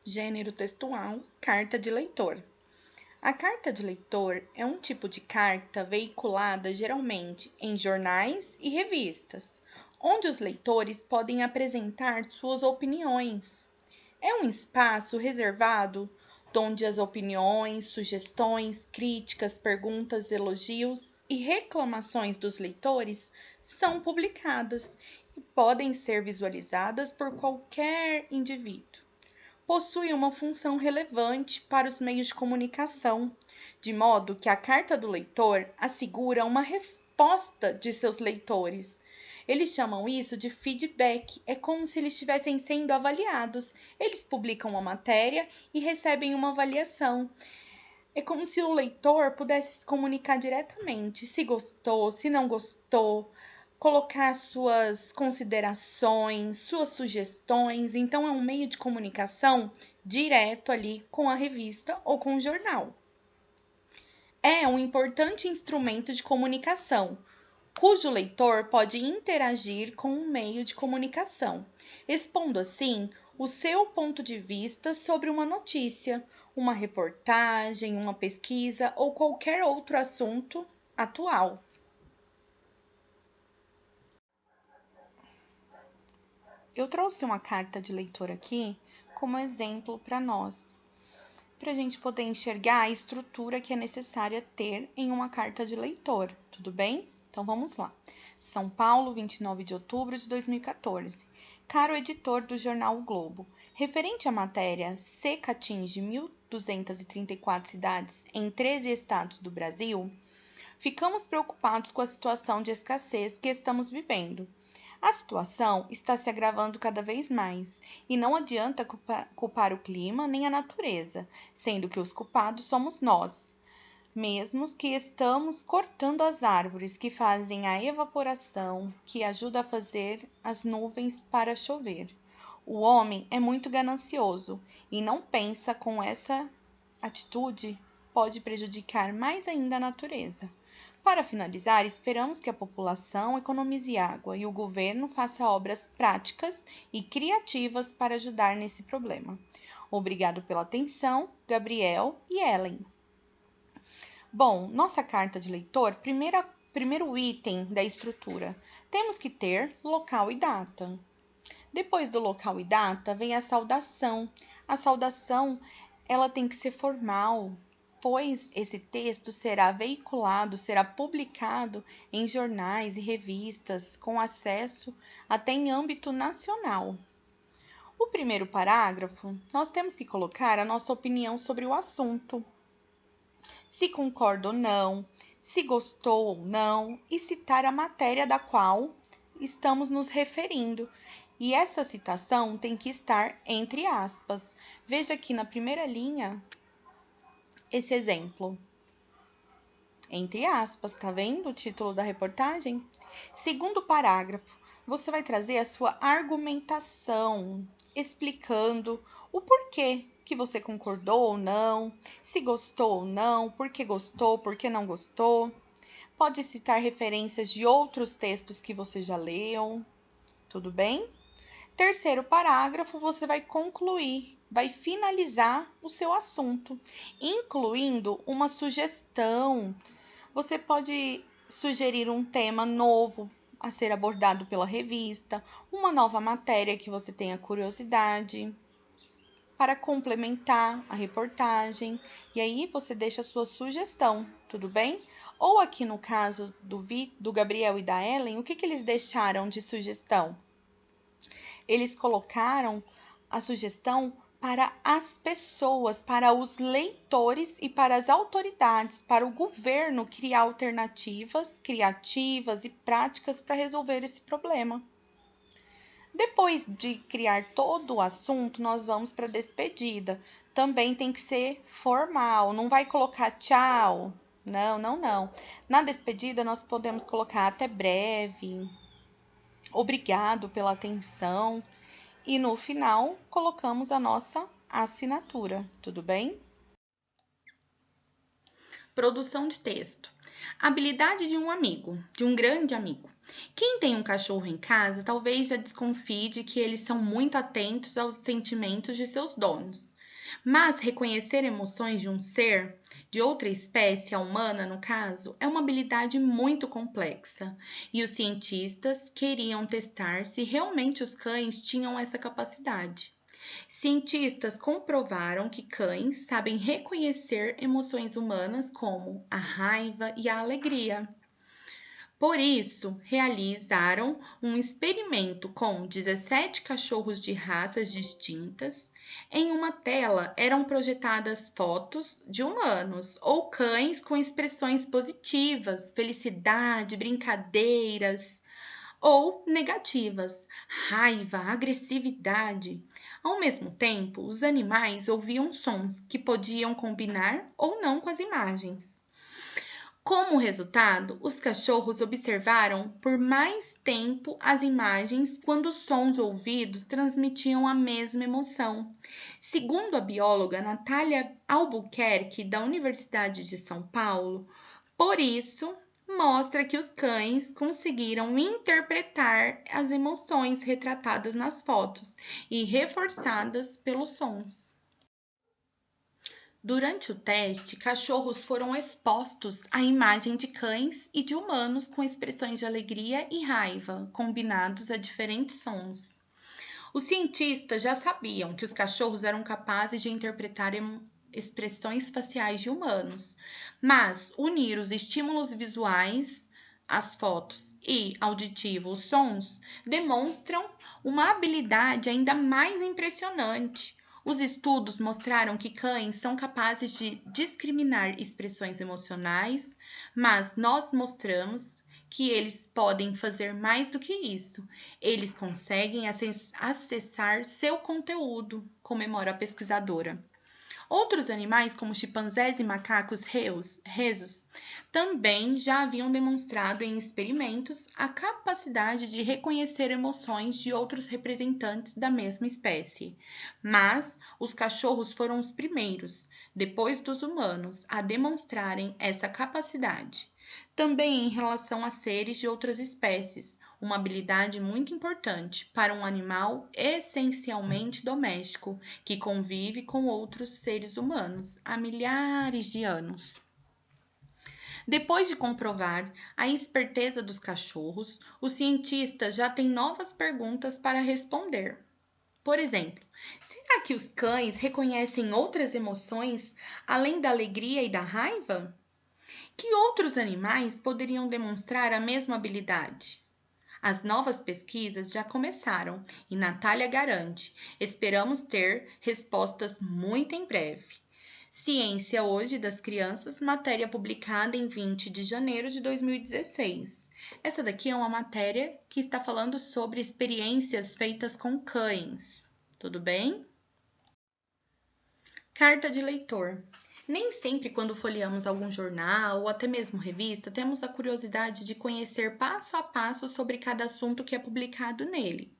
Gênero textual, carta de leitor. A carta de leitor é um tipo de carta veiculada geralmente em jornais e revistas, onde os leitores podem apresentar suas opiniões. É um espaço reservado onde as opiniões, sugestões, críticas, perguntas, elogios e reclamações dos leitores são publicadas e podem ser visualizadas por qualquer indivíduo. Possui uma função relevante para os meios de comunicação, de modo que a carta do leitor assegura uma resposta de seus leitores. Eles chamam isso de feedback, é como se eles estivessem sendo avaliados. Eles publicam uma matéria e recebem uma avaliação. É como se o leitor pudesse se comunicar diretamente, se gostou, se não gostou, colocar suas considerações, suas sugestões. Então, é um meio de comunicação direto ali com a revista ou com o jornal. É um importante instrumento de comunicação, cujo leitor pode interagir com um meio de comunicação, expondo assim o seu ponto de vista sobre uma notícia, uma reportagem, uma pesquisa ou qualquer outro assunto atual. Eu trouxe uma carta de leitor aqui como exemplo para nós, para a gente poder enxergar a estrutura que é necessária ter em uma carta de leitor, tudo bem? Então vamos lá. São Paulo, 29 de outubro de 2014. Caro editor do jornal O Globo, referente à matéria Seca atinge 1.234 cidades em 13 estados do Brasil, ficamos preocupados com a situação de escassez que estamos vivendo. A situação está se agravando cada vez mais, e não adianta culpar o clima nem a natureza, sendo que os culpados somos nós, mesmos que estamos cortando as árvores que fazem a evaporação, que ajuda a fazer as nuvens para chover. O homem é muito ganancioso e não pensa com essa atitude pode prejudicar mais ainda a natureza. Para finalizar, esperamos que a população economize água e o governo faça obras práticas e criativas para ajudar nesse problema. Obrigado pela atenção, Gabriel e Ellen. Bom, nossa carta de leitor, primeiro item da estrutura. Temos que ter local e data. Depois do local e data, vem a saudação. A saudação, ela tem que ser formal, pois esse texto será veiculado, será publicado em jornais e revistas com acesso até em âmbito nacional. O primeiro parágrafo, nós temos que colocar a nossa opinião sobre o assunto, se concorda ou não, se gostou ou não, e citar a matéria da qual estamos nos referindo. E essa citação tem que estar entre aspas. Veja aqui na primeira linha esse exemplo. Entre aspas, tá vendo o título da reportagem? Segundo parágrafo, você vai trazer a sua argumentação, explicando o porquê que você concordou ou não, se gostou ou não, por que não gostou. Pode citar referências de outros textos que você já leu, tudo bem? Terceiro parágrafo, você vai concluir, vai finalizar o seu assunto, incluindo uma sugestão. Você pode sugerir um tema novo a ser abordado pela revista, uma nova matéria que você tenha curiosidade, para complementar a reportagem. E aí você deixa a sua sugestão, tudo bem? Ou aqui no caso do Gabriel e da Ellen, o que eles deixaram de sugestão? Eles colocaram a sugestão para as pessoas, para os leitores e para as autoridades, para o governo criar alternativas criativas e práticas para resolver esse problema. Depois de criar todo o assunto, nós vamos para a despedida. Também tem que ser formal, não vai colocar tchau. Não. Na despedida, nós podemos colocar até breve, obrigado pela atenção. E no final, colocamos a nossa assinatura, tudo bem? Produção de texto. Habilidade de um amigo, de um grande amigo. Quem tem um cachorro em casa talvez já desconfie de que eles são muito atentos aos sentimentos de seus donos. Mas reconhecer emoções de um ser, de outra espécie, a humana no caso, é uma habilidade muito complexa. E os cientistas queriam testar se realmente os cães tinham essa capacidade. Cientistas comprovaram que cães sabem reconhecer emoções humanas como a raiva e a alegria. Por isso, realizaram um experimento com 17 cachorros de raças distintas. Em uma tela eram projetadas fotos de humanos ou cães com expressões positivas, felicidade, brincadeiras, ou negativas, raiva, agressividade. Ao mesmo tempo, os animais ouviam sons que podiam combinar ou não com as imagens. Como resultado, os cachorros observaram por mais tempo as imagens quando os sons ouvidos transmitiam a mesma emoção. Segundo a bióloga Natália Albuquerque, da Universidade de São Paulo, por isso, mostra que os cães conseguiram interpretar as emoções retratadas nas fotos e reforçadas pelos sons. Durante o teste, cachorros foram expostos à imagem de cães e de humanos com expressões de alegria e raiva, combinados a diferentes sons. Os cientistas já sabiam que os cachorros eram capazes de interpretar expressões faciais de humanos, mas unir os estímulos visuais, as fotos e auditivos, os sons, demonstram uma habilidade ainda mais impressionante. Os estudos mostraram que cães são capazes de discriminar expressões emocionais, mas nós mostramos que eles podem fazer mais do que isso. Eles conseguem acessar seu conteúdo, comemora a pesquisadora. Outros animais, como chimpanzés e macacos rhesus, também já haviam demonstrado em experimentos a capacidade de reconhecer emoções de outros representantes da mesma espécie. Mas os cachorros foram os primeiros, depois dos humanos, a demonstrarem essa capacidade. Também em relação a seres de outras espécies, uma habilidade muito importante para um animal essencialmente doméstico, que convive com outros seres humanos há milhares de anos. Depois de comprovar a esperteza dos cachorros, os cientistas já têm novas perguntas para responder. Por exemplo, será que os cães reconhecem outras emoções além da alegria e da raiva? Que outros animais poderiam demonstrar a mesma habilidade? As novas pesquisas já começaram e Natália garante: esperamos ter respostas muito em breve. Ciência Hoje das Crianças, matéria publicada em 20 de janeiro de 2016. Essa daqui é uma matéria que está falando sobre experiências feitas com cães. Tudo bem? Carta de leitor. Nem sempre, quando folheamos algum jornal ou até mesmo revista, temos a curiosidade de conhecer passo a passo sobre cada assunto que é publicado nele,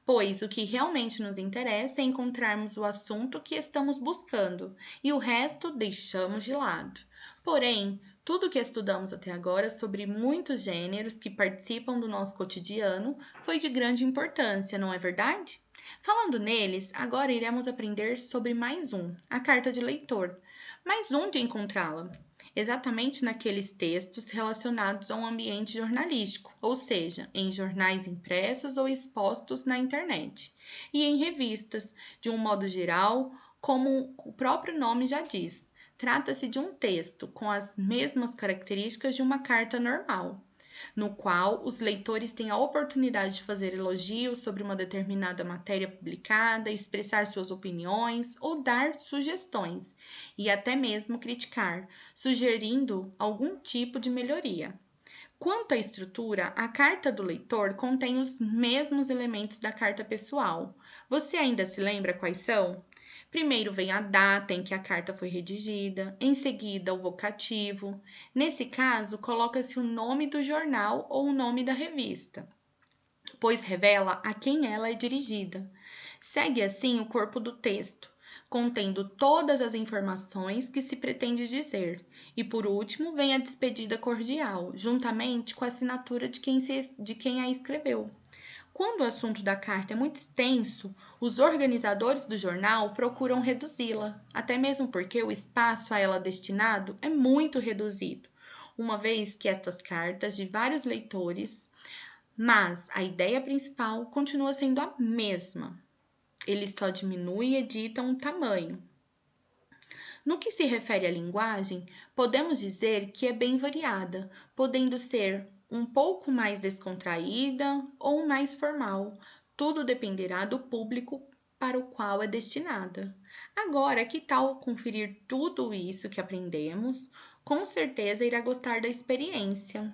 pois o que realmente nos interessa é encontrarmos o assunto que estamos buscando e o resto deixamos de lado. Porém, tudo que estudamos até agora sobre muitos gêneros que participam do nosso cotidiano foi de grande importância, não é verdade? Falando neles, agora iremos aprender sobre mais um, a carta de leitor. Mas onde encontrá-la? Exatamente naqueles textos relacionados ao ambiente jornalístico, ou seja, em jornais impressos ou expostos na internet, e em revistas, de um modo geral, como o próprio nome já diz. Trata-se de um texto com as mesmas características de uma carta normal, no qual os leitores têm a oportunidade de fazer elogios sobre uma determinada matéria publicada, expressar suas opiniões ou dar sugestões, e até mesmo criticar, sugerindo algum tipo de melhoria. Quanto à estrutura, a carta do leitor contém os mesmos elementos da carta pessoal. Você ainda se lembra quais são? Primeiro vem a data em que a carta foi redigida, em seguida o vocativo. Nesse caso, coloca-se o nome do jornal ou o nome da revista, pois revela a quem ela é dirigida. Segue assim o corpo do texto, contendo todas as informações que se pretende dizer. E por último, vem a despedida cordial, juntamente com a assinatura de quem a escreveu. Quando o assunto da carta é muito extenso, os organizadores do jornal procuram reduzi-la, até mesmo porque o espaço a ela destinado é muito reduzido, uma vez que estas cartas de vários leitores, mas a ideia principal continua sendo a mesma. Eles só diminuem e editam o tamanho. No que se refere à linguagem, podemos dizer que é bem variada, podendo ser um pouco mais descontraída ou mais formal. Tudo dependerá do público para o qual é destinada. Agora, que tal conferir tudo isso que aprendemos? Com certeza irá gostar da experiência.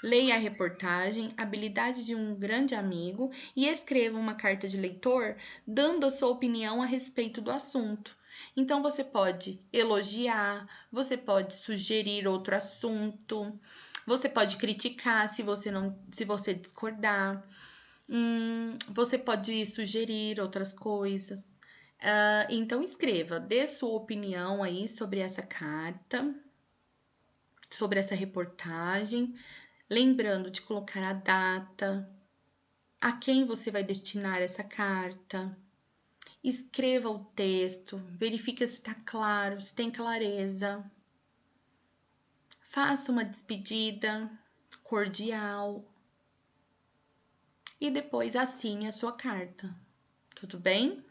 Leia a reportagem Habilidade de um Grande Amigo e escreva uma carta de leitor dando a sua opinião a respeito do assunto. Então, você pode elogiar, você pode sugerir outro assunto, você pode criticar se você discordar, você pode sugerir outras coisas. Então, escreva, dê sua opinião aí sobre essa carta, sobre essa reportagem. Lembrando de colocar a data, a quem você vai destinar essa carta. Escreva o texto, verifique se está claro, se tem clareza. Faça uma despedida cordial e depois assine a sua carta. Tudo bem?